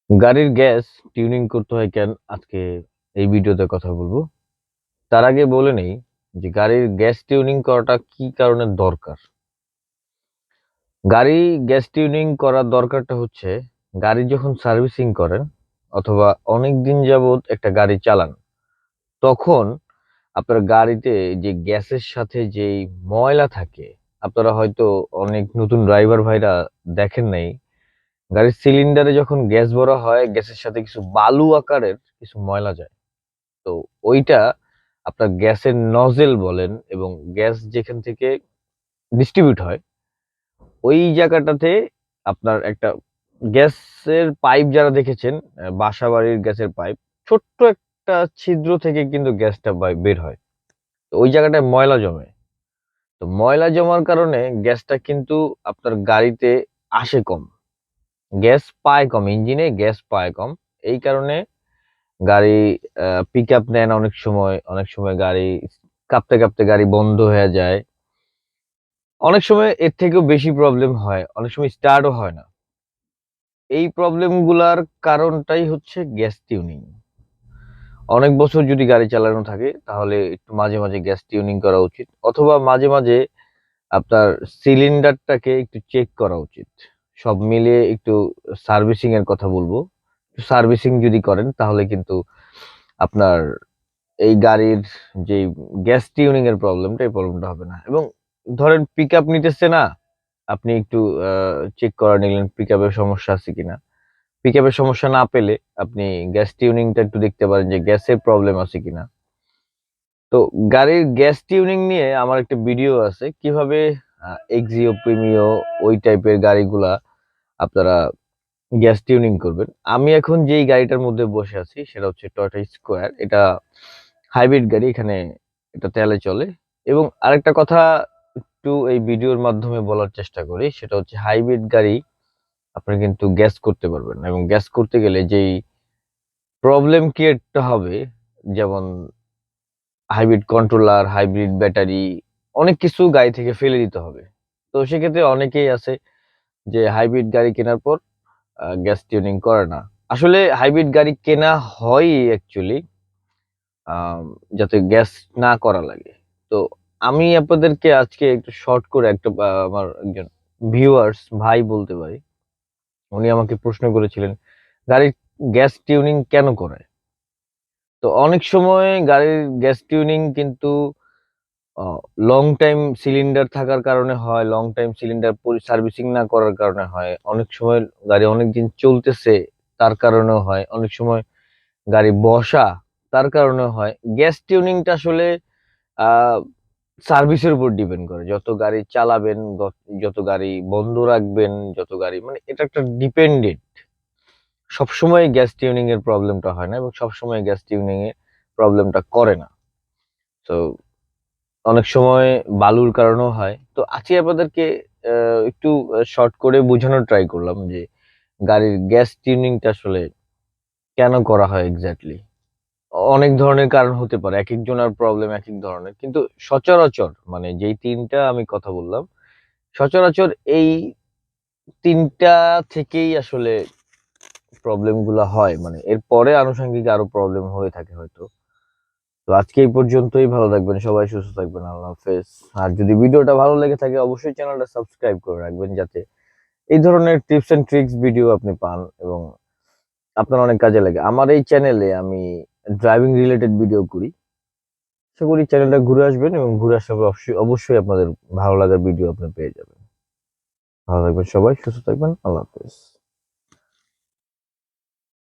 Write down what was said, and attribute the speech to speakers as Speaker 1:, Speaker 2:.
Speaker 1: গাড়ির gas tuning করতে হয় কেন আজকে এই ভিডিওতে কথা বলবো। তার আগে বলে নেই যে গাড়ির গ্যাস টিউনিং করাটা কি কারণে দরকার। গাড়ি গ্যাস টিউনিং করার দরকারটা হচ্ছে গাড়ি যখন সার্ভিসিং করেন অথবা অনেক দিন যাবত একটা গাড়ি চালান, তখন আপনার গাড়িতে যে গ্যাসের সাথে যেই ময়লা থাকে, আপনারা হয়তো অনেক নতুন ড্রাইভার ভাইরা দেখেন নাই, গাড়ির সিলিন্ডারে যখন গ্যাস ভরা হয় গ্যাসের সাথে কিছু বালু আকারের কিছু ময়লা যায়। তো ওইটা আপনার গ্যাসের নজেল বলেন, এবং গ্যাস যেখান থেকে ডিস্ট্রিবিউট হয় ওই জায়গাটাতে আপনার একটা গ্যাসের পাইপ, যারা দেখেছেন বাসা বাড়ির গ্যাসের পাইপ, ছোট্ট একটা ছিদ্র থেকে কিন্তু গ্যাসটা বের হয়। তো ওই জায়গাটায় ময়লা জমে। তো ময়লা জমার কারণে গ্যাসটা কিন্তু আপনার গাড়িতে আসে কম, গ্যাস পায় কম, ইঞ্জিনে গ্যাস পায় কম। এই কারণে গাড়ি পিক আপ নেয় না, অনেক সময় গাড়ি কাঁপতে কাঁপতে গাড়ি বন্ধ হয়ে যায়। অনেক সময় এর থেকেও বেশি প্রবলেম হয়, অনেক সময় স্টার্টও হয় না। এই প্রবলেম গুলার কারণটাই হচ্ছে গ্যাস টিউনিং। অনেক বছর যদি গাড়ি চালানো থাকে তাহলে একটু মাঝে মাঝে গ্যাস টিউনিং করা উচিত, অথবা মাঝে মাঝে আপনার সিলিন্ডারটাকে একটু চেক করা উচিত। সব মিলিয়ে একটু সার্ভিসিং এর কথা বলবো। সার্ভিসিং যদি করেন তাহলে কিন্তু আপনার এই গাড়ির যে গ্যাস টিউনিং এর প্রবলেমটা, এই প্রবলেমটা হবে না। এবং ধরেন পিক আপ নিতেছে না, আপনি একটু চেক করে নিলেন পিক আপের সমস্যা আছে কিনা। পিক আপের সমস্যা না পেলে আপনি গ্যাস টিউনিংটা একটু দেখতে পারেন যে গ্যাসের প্রবলেম আছে কিনা। তো গাড়ির গ্যাস টিউনিং নিয়ে আমার একটা ভিডিও আছে, কিভাবে এক্সিও প্রিমিও ওই টাইপের গাড়িগুলা আপনারা গ্যাস টিউনিং করবেন। আমি এখন যেই গাড়িটার মধ্যে বসে আছি সেটা হচ্ছে টয়োটা স্কোয়ার। এটা হাইব্রিড গাড়ি, এখানে এটা তেলে চলে। এবং আরেকটা কথা একটু এই ভিডিওর মাধ্যমে বলার চেষ্টা করি, সেটা হচ্ছে হাইব্রিড গাড়ি আপনি কিন্তু গ্যাস করতে পারবেন না, এবং গ্যাস করতে গেলে যেই প্রবলেম ক্রিয়েটটা হবে, যেমন হাইব্রিড কন্ট্রোলার, হাইব্রিড ব্যাটারি, অনেক কিছু গাড়ি থেকে ফেলে দিতে হবে। তো সেক্ষেত্রে অনেকেই আছে যে হাইব্রিড গাড়ি কেনার পর গ্যাস টিউনিং করে না। আসলে হাইব্রিড গাড়ি কেনা হয় অ্যাকচুয়ালি আম যাতে গ্যাস না করা লাগে। তো আমি আপনাদেরকে আজকে একটু শর্ট করে একটা আমার একজন ভিউয়ার্স ভাই বলতে পারি। উনি আমাকে প্রশ্ন করেছিলেন, গাড়ির গ্যাস টিউনিং কেন করায়? তো অনেক সময় গাড়ির গ্যাস টিউনিং কিন্তু অ লং টাইম সিলিন্ডার থাকার কারণে হয়, লং টাইম সিলিন্ডার সার্ভিসিং না করার কারণে হয়। অনেক সময় গাড়ি অনেকদিন চলতেছে তার কারণেও হয়। অনেক সময় গাড়ি বসা তার কারণেও হয়। গ্যাস টিউনিংটা আসলে আ সার্ভিসের উপর ডিপেন্ড করে। যত গাড়ি চালাবেন, যত গাড়ি বন্ধ রাখবেন, যত গাড়ি, মানে এটা একটা ডিপেন্ডেন্ট। সবসময় গ্যাস টিউনিং এর প্রবলেমটা হয় না, এবং সবসময় গ্যাস টিউনিং এর প্রবলেমটা করে না। সো অনেক সময় বালুর কারণেও হয়। তো আজকে আপনাদেরকে আ একটু শর্ট করে বোঝানোর ট্রাই করলাম যে গাড়ির গ্যাস টিউনিংটা আসলে কেন করা হয় এক্সাক্টলি। অনেক ধরনের কারণ হতে পারে। একেকজনের প্রবলেম একেক ধরনের। কিন্তু সচরাচর মানে যেই ৩ টা আমি কথা বললাম, সচরাচর এই ৩ টা থেকেই আসলে প্রবলেম গুলা হয়। মানে এরপরে আনুষঙ্গিক আরো প্রবলেম হয়ে থাকে হয়তো। তো আজকে এই পর্যন্তই। ভালো থাকবেন সবাই, সুস্থ থাকবেন। আল্লাহ হাফেজ। আর যদি ভিডিওটা ভালো লেগে থাকে অবশ্যই চ্যানেলটা সাবস্ক্রাইব করে রাখবেন, যাতে এই ধরনের টিপস অ্যান্ড ট্রিকস ভিডিও আপনি পান এবং আপনার অনেক কাজে লাগে। আমার এই চ্যানেলে আমি ড্রাইভিং রিলেটেড ভিডিও করি। আশা করি চ্যানেলটা ঘুরে আসবেন, এবং ঘুরে আসার পর অবশ্যই আপনাদের ভালো লাগার ভিডিও আপনি পেয়ে যাবেন। ভালো থাকবেন সবাই, সুস্থ থাকবেন। আল্লাহ হাফেজ।